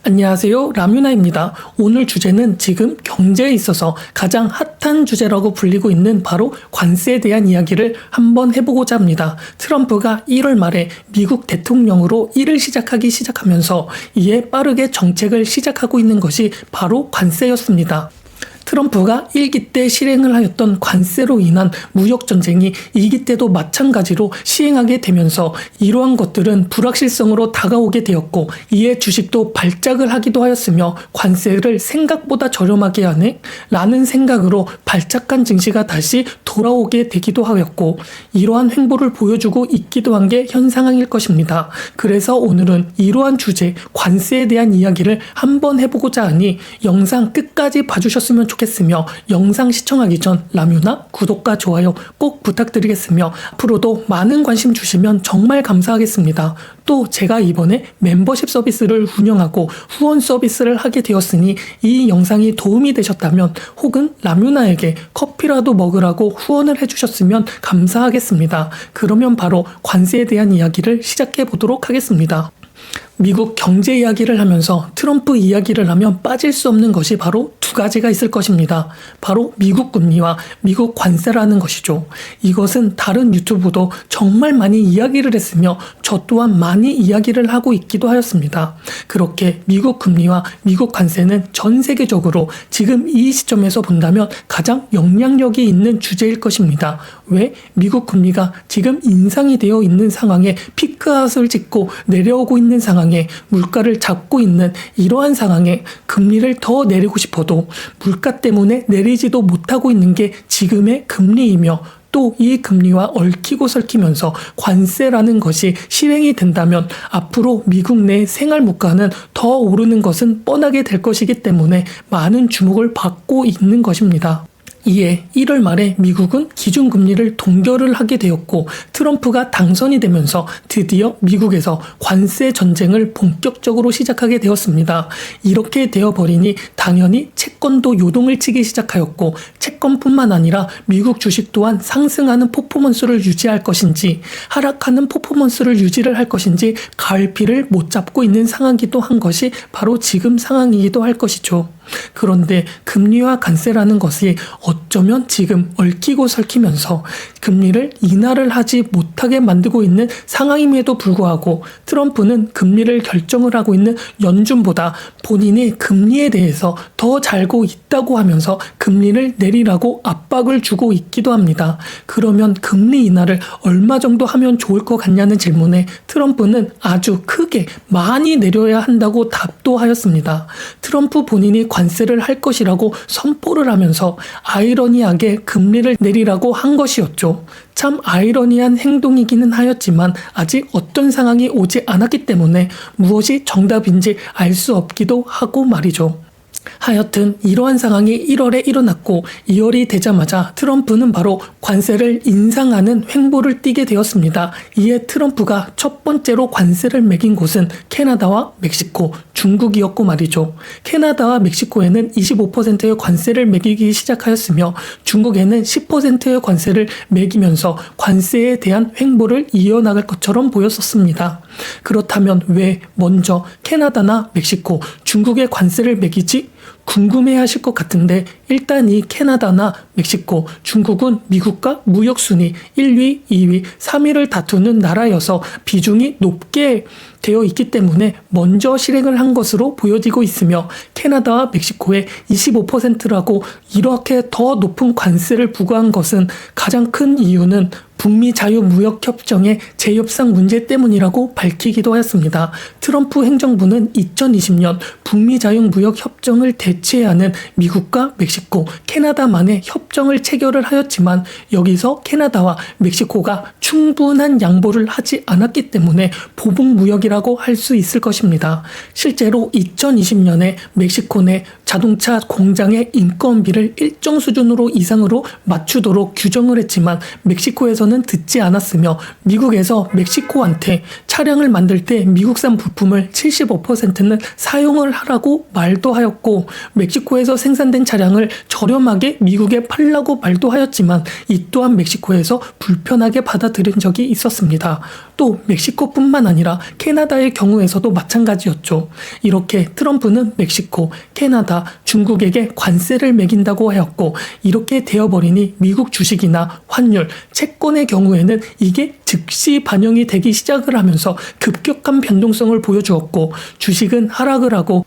안녕하세요, 라뮤나입니다. 오늘 주제는 지금 경제에 있어서 가장 핫한 주제라고 불리고 있는 바로 관세에 대한 이야기를 한번 해보고자 합니다. 트럼프가 1월 말에 미국 대통령으로 일을 시작하면서 이에 빠르게 정책을 시작하고 있는 것이 바로 관세였습니다. 트럼프가 1기 때 실행을 하였던 관세로 인한 무역전쟁이 2기 때도 마찬가지로 시행하게 되면서 이러한 것들은 불확실성으로 다가오게 되었고, 이에 주식도 발작을 하기도 하였으며 관세를 생각보다 저렴하게 하네? 라는 생각으로 발작한 증시가 다시 돌아오게 되기도 하였고, 이러한 횡보를 보여주고 있기도 한 게 현 상황일 것입니다. 그래서 오늘은 이러한 주제, 관세에 대한 이야기를 한번 해보고자 하니 영상 끝까지 봐주셨으면 좋겠으며, 영상 시청하기 전 라뮤나 구독과 좋아요 꼭 부탁드리겠으며 앞으로도 많은 관심 주시면 정말 감사하겠습니다. 또 제가 이번에 멤버십 서비스를 운영하고 후원 서비스를 하게 되었으니 이 영상이 도움이 되셨다면 혹은 라뮤나에게 커피라도 먹으라고 후원을 해주셨으면 감사하겠습니다. 그러면 바로 관세에 대한 이야기를 시작해 보도록 하겠습니다. 미국 경제 이야기를 하면서 트럼프 이야기를 하면 빠질 수 없는 것이 바로 두 가지가 있을 것입니다. 바로 미국 금리와 미국 관세라는 것이죠. 이것은 다른 유튜브도 정말 많이 이야기를 했으며 저 또한 많이 이야기를 하고 있기도 하였습니다. 그렇게 미국 금리와 미국 관세는 전 세계적으로 지금 이 시점에서 본다면 가장 영향력이 있는 주제일 것입니다. 왜? 미국 금리가 지금 인상이 되어 있는 상황에 피크아웃을 찍고 내려오고 있는 상황에 물가를 잡고 있는 이러한 상황에 금리를 더 내리고 싶어도 물가 때문에 내리지도 못하고 있는 게 지금의 금리이며, 또 이 금리와 얽히고 설키면서 관세라는 것이 실행이 된다면 앞으로 미국 내 생활 물가는 더 오르는 것은 뻔하게 될 것이기 때문에 많은 주목을 받고 있는 것입니다. 이에 1월 말에 미국은 기준금리를 동결을 하게 되었고, 트럼프가 당선이 되면서 드디어 미국에서 관세 전쟁을 본격적으로 시작하게 되었습니다. 이렇게 되어버리니 당연히 채권도 요동을 치기 시작하였고, 채권뿐만 아니라 미국 주식 또한 상승하는 퍼포먼스를 유지할 것인지 하락하는 퍼포먼스를 유지를 할 것인지 갈피를 못 잡고 있는 상황이기도 한 것이 바로 지금 상황이기도 할 것이죠. 그런데 금리와 관세라는 것이 어쩌면 지금 얽히고 설키면서 금리를 인하를 하지 못하게 만들고 있는 상황임에도 불구하고 트럼프는 금리를 결정을 하고 있는 연준보다 본인이 금리에 대해서 더 잘 알고 있다고 하면서 금리를 내리라고 압박을 주고 있기도 합니다. 그러면 금리 인하를 얼마 정도 하면 좋을 것 같냐는 질문에 트럼프는 아주 크게 많이 내려야 한다고 답도 하였습니다. 트럼프 본인이 관세를 할 것이라고 선포를 하면서 아이러니하게 금리를 내리라고 한 것이었죠. 참 아이러니한 행동이기는 하였지만 아직 어떤 상황이 오지 않았기 때문에 무엇이 정답인지 알 수 없기도 하고 말이죠. 하여튼 이러한 상황이 1월에 일어났고 2월이 되자마자 트럼프는 바로 관세를 인상하는 횡보를 띠게 되었습니다. 이에 트럼프가 첫 번째로 관세를 매긴 곳은 캐나다와 멕시코, 중국이었고 말이죠. 캐나다와 멕시코에는 25%의 관세를 매기기 시작하였으며 중국에는 10%의 관세를 매기면서 관세에 대한 횡보를 이어나갈 것처럼 보였었습니다. 그렇다면 왜 먼저 캐나다나 멕시코, 중국에 관세를 매기지? 궁금해하실 것 같은데, 일단 이 캐나다나 멕시코, 중국은 미국과 무역순위 1위, 2위, 3위를 다투는 나라여서 비중이 높게 되어 있기 때문에 먼저 실행을 한 것으로 보여지고 있으며, 캐나다와 멕시코에 25%라고 이렇게 더 높은 관세를 부과한 것은 가장 큰 이유는 북미 자유무역협정의 재협상 문제 때문이라고 밝히기도 하였습니다. 트럼프 행정부는 2020년 북미 자유무역협정을 대체하는 미국과 멕시코, 캐나다만의 협정을 체결을 하였지만 여기서 캐나다와 멕시코가 충분한 양보를 하지 않았기 때문에 보복무역이라고 할 수 있을 것입니다. 실제로 2020년에 멕시코 내 자동차 공장의 인건비를 일정 수준으로 이상으로 맞추도록 규정을 했지만 멕시코에서는 듣지 않았으며 미국에서 멕시코한테 차량을 만들 때 미국산 부품을 75%는 사용을 하라고 말도 하였고 멕시코에서 생산된 차량을 저렴하게 미국에 팔라고 말도 하였지만 이 또한 멕시코에서 불편하게 받아들인 적이 있었습니다. 또 멕시코뿐만 아니라 캐나다의 경우에서도 마찬가지였죠. 이렇게 트럼프는 멕시코, 캐나다, 중국에게 관세를 매긴다고 하였고 이렇게 되어버리니 미국 주식이나 환율, 채권의 경우에는 이게 즉시 반영이 되기 시작을 하면서 급격한 변동성을 보여주었고 주식은 하락을 하고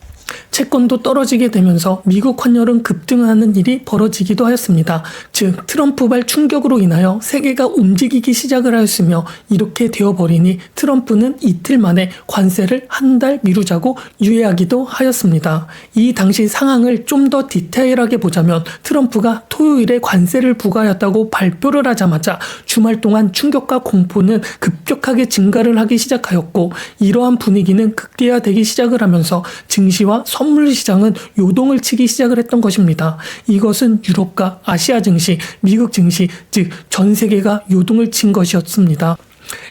채권도 떨어지게 되면서 미국 환율은 급등하는 일이 벌어지기도 하였습니다. 즉 트럼프발 충격으로 인하여 세계가 움직이기 시작을 하였으며 이렇게 되어버리니 트럼프는 이틀 만에 관세를 한 달 미루자고 유예하기도 하였습니다. 이 당시 상황을 좀 더 디테일하게 보자면 트럼프가 토요일에 관세를 부과하였다고 발표를 하자마자 주말 동안 충격과 공포는 급격하게 증가를 하기 시작하였고 이러한 분위기는 극대화되기 시작을 하면서 증시와 선물 시장은 요동을 치기 시작을 했던 것입니다. 이것은 유럽과 아시아 증시, 미국 증시, 즉 전 세계가 요동을 친 것이었습니다.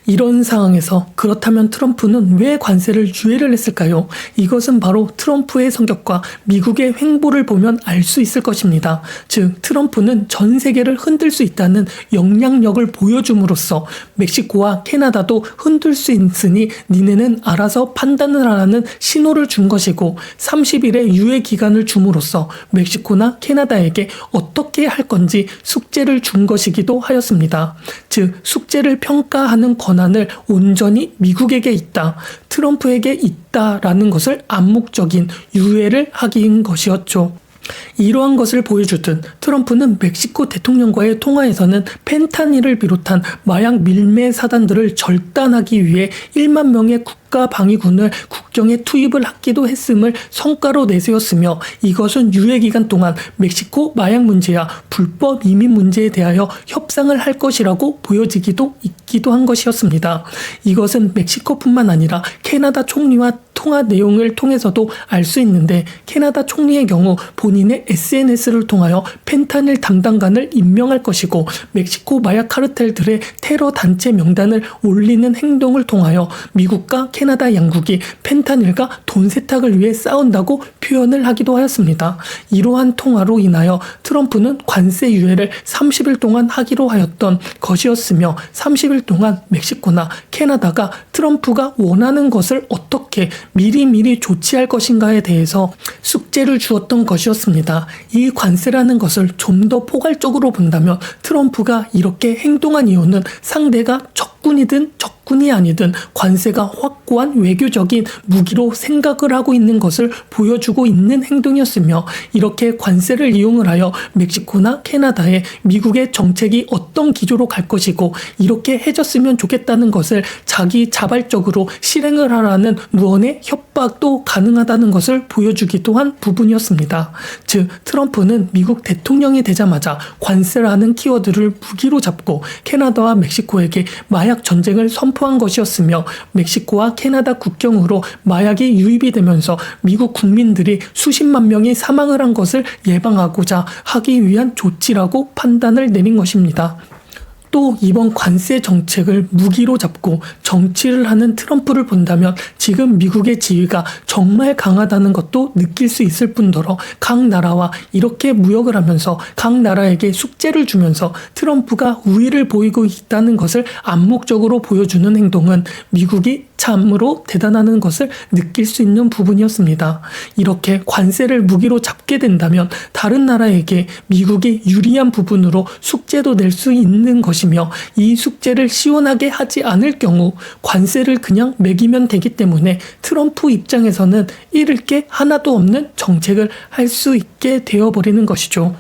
이런 상황에서 그렇다면 트럼프는 왜 관세를 유예를 했을까요? 이것은 바로 트럼프의 성격과 미국의 횡보를 보면 알 수 있을 것입니다. 즉 트럼프는 전 세계를 흔들 수 있다는 영향력을 보여줌으로써 멕시코와 캐나다도 흔들 수 있으니 니네는 알아서 판단을 하라는 신호를 준 것이고 30일의 유예 기간을 줌으로써 멕시코나 캐나다에게 어떻게 할 건지 숙제를 준 것이기도 하였습니다. 즉 숙제를 평가하는 권한을 온전히 미국에게 있다, 트럼프에게 있다라는 것을 암묵적인 유예를 하기인 것이었죠. 이러한 것을 보여주듯 트럼프는 멕시코 대통령과의 통화에서는 펜타닐을 비롯한 마약 밀매 사단들을 절단하기 위해 1만 명의 국가 방위군을 국경에 투입을 하기도 했음을 성과로 내세웠으며 이것은 유예 기간 동안 멕시코 마약 문제야 불법 이민 문제에 대하여 협상을 할 것이라고 보여지기도 있기도 한 것이었습니다. 이것은 멕시코뿐만 아니라 캐나다 총리와 통화 내용을 통해서도 알 수 있는데 캐나다 총리의 경우 본인의 SNS를 통하여 펜타닐 담당관을 임명할 것이고 멕시코 마약 카르텔들의 테러 단체 명단을 올리는 행동을 통하여 미국과 캐나다 양국이 펜타닐과 돈 세탁을 위해 싸운다고 표현을 하기도 하였습니다. 이러한 통화로 인하여 트럼프는 관세 유예를 30일 동안 하기로 하였던 것이었으며 30일 동안 멕시코나 캐나다가 트럼프가 원하는 것을 어떻게 미리미리 조치할 것인가에 대해서 숙제를 주었던 것이었습니다. 이 관세라는 것을 좀 더 포괄적으로 본다면 트럼프가 이렇게 행동한 이유는 상대가 적군이든 적군이 아니든 관세가 확고한 외교적인 무기로 생각을 하고 있는 것을 보여주고 있는 행동이었으며 이렇게 관세를 이용을 하여 멕시코나 캐나다에 미국의 정책이 어떤 기조로 갈 것이고 이렇게 해줬으면 좋겠다는 것을 자기 자발적으로 실행을 하라는 무언의 협박도 가능하다는 것을 보여주기도 한 부분이었습니다. 즉 트럼프는 미국 대통령이 되자마자 관세라는 키워드를 무기로 잡고 캐나다와 멕시코에게 마약 전쟁을 선포한 것이었으며 멕시코와 캐나다 국경으로 마약이 유입이 되면서 미국 국민들이 수십만 명이 사망을 한 것을 예방하고자 하기 위한 조치라고 판단을 내린 것입니다. 또 이번 관세 정책을 무기로 잡고 정치를 하는 트럼프를 본다면 지금 미국의 지위가 정말 강하다는 것도 느낄 수 있을 뿐더러 각 나라와 이렇게 무역을 하면서 각 나라에게 숙제를 주면서 트럼프가 우위를 보이고 있다는 것을 암묵적으로 보여주는 행동은 미국이 참으로 대단하다는 것을 느낄 수 있는 부분이었습니다. 이렇게 관세를 무기로 잡게 된다면 다른 나라에게 미국이 유리한 부분으로 숙제도 낼 수 있는 것이며 이 숙제를 시원하게 하지 않을 경우 관세를 그냥 매기면 되기 때문에 트럼프 입장에서는 잃을 게 하나도 없는 정책을 할 수 있게 되어버리는 것이죠.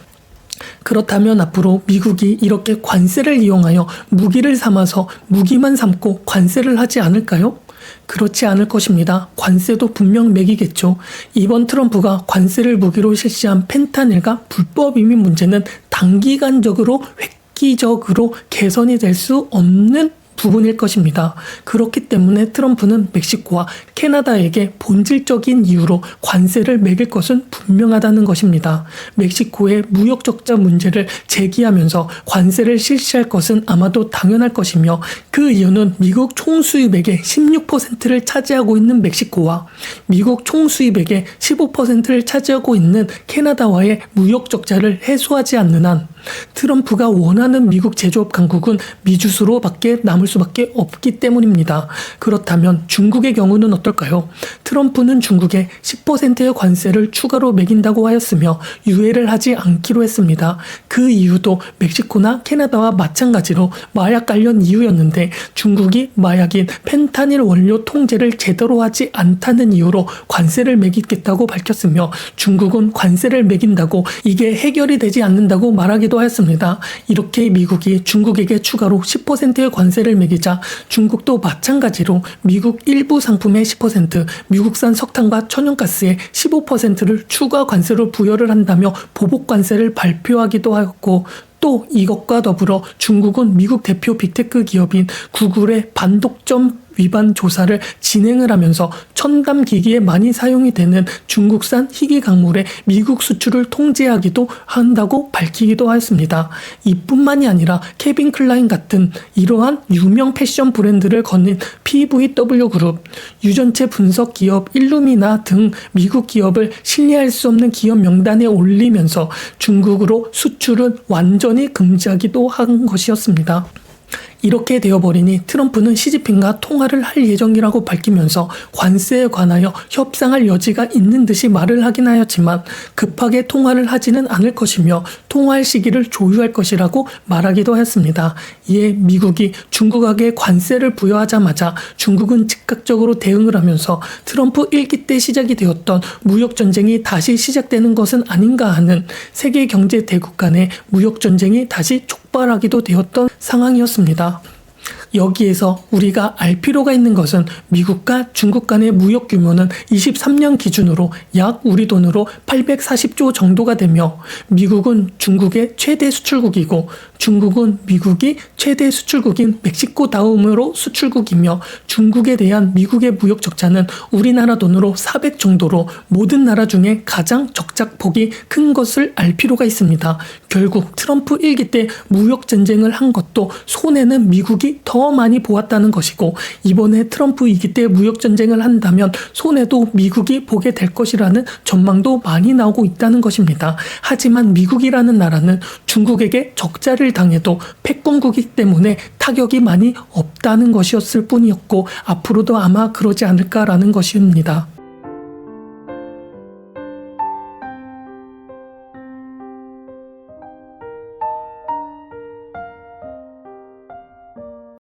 그렇다면 앞으로 미국이 이렇게 관세를 이용하여 무기를 삼아서 무기만 삼고 관세를 하지 않을까요? 그렇지 않을 것입니다. 관세도 분명 매기겠죠. 이번 트럼프가 관세를 무기로 실시한 펜타닐과 불법 이민 문제는 단기간적으로 획기적으로 개선이 될 수 없는 부분일 것입니다. 그렇기 때문에 트럼프는 멕시코와 캐나다에게 본질적인 이유로 관세를 매길 것은 분명하다는 것입니다. 멕시코의 무역 적자 문제를 제기하면서 관세를 실시할 것은 아마도 당연할 것이며, 그 이유는 미국 총수입액의 16%를 차지하고 있는 멕시코와 미국 총수입액의 15%를 차지하고 있는 캐나다와의 무역 적자를 해소하지 않는 한 트럼프가 원하는 미국 제조업 강국은 미주수로 밖에 남을 수밖에 없기 때문입니다. 그렇다면 중국의 경우는 어떨까요? 트럼프는 중국에 10%의 관세를 추가로 매긴다고 하였으며 유예를 하지 않기로 했습니다. 그 이유도 멕시코나 캐나다와 마찬가지로 마약 관련 이유였는데, 중국이 마약인 펜타닐 원료 통제를 제대로 하지 않다는 이유로 관세를 매기겠다고 밝혔으며, 중국은 관세를 매긴다고 이게 해결이 되지 않는다고 말하기도 하였습니다. 이렇게 미국이 중국에게 추가로 10%의 관세를 매기자 중국도 마찬가지로 미국 일부 상품의 10%, 미국산 석탄과 천연가스의 15%를 추가 관세로 부여를 한다며 보복 관세를 발표하기도 하였고, 또 이것과 더불어 중국은 미국 대표 빅테크 기업인 구글의 반독점 위반 조사를 진행을 하면서 첨단 기기에 많이 사용이 되는 중국산 희귀 강물의 미국 수출을 통제하기도 한다고 밝히기도 하였습니다. 이뿐만이 아니라 케빈 클라인 같은 이러한 유명 패션 브랜드를 거닌 PVW 그룹, 유전체 분석 기업 일루미나 등 미국 기업을 신뢰할 수 없는 기업 명단에 올리면서 중국으로 수출은 완전히 금지하기도 한 것이었습니다. 이렇게 되어버리니 트럼프는 시진핑과 통화를 할 예정이라고 밝히면서 관세에 관하여 협상할 여지가 있는 듯이 말을 하긴 하였지만 급하게 통화를 하지는 않을 것이며 통화할 시기를 조율할 것이라고 말하기도 했습니다. 이에 미국이 중국에게 관세를 부여하자마자 중국은 즉각적으로 대응을 하면서 트럼프 1기 때 시작이 되었던 무역전쟁이 다시 시작되는 것은 아닌가 하는 세계 경제 대국 간의 무역전쟁이 다시 촉발하기도 되었던 상황이었습니다. 여기에서 우리가 알 필요가 있는 것은 미국과 중국 간의 무역 규모는 23년 기준으로 약 우리 돈으로 840조 정도가 되며, 미국은 중국의 최대 수출국이고 중국은 미국이 최대 수출국인 멕시코 다음으로 수출국이며, 중국에 대한 미국의 무역 적자는 우리나라 돈으로 400 정도로 모든 나라 중에 가장 적자폭이 큰 것을 알 필요가 있습니다. 결국 트럼프 1기 때 무역 전쟁을 한 것도 손해는 미국이 더 많이 보았다는 것이고, 이번에 트럼프 2기 때 무역 전쟁을 한다면 손해도 미국이 보게 될 것이라는 전망도 많이 나오고 있다는 것입니다. 하지만 미국이라는 나라는 중국에게 적자를 당해도 패권국이기 때문에 타격이 많이 없다는 것이었을 뿐이었고, 앞으로도 아마 그러지 않을까라는 것입니다.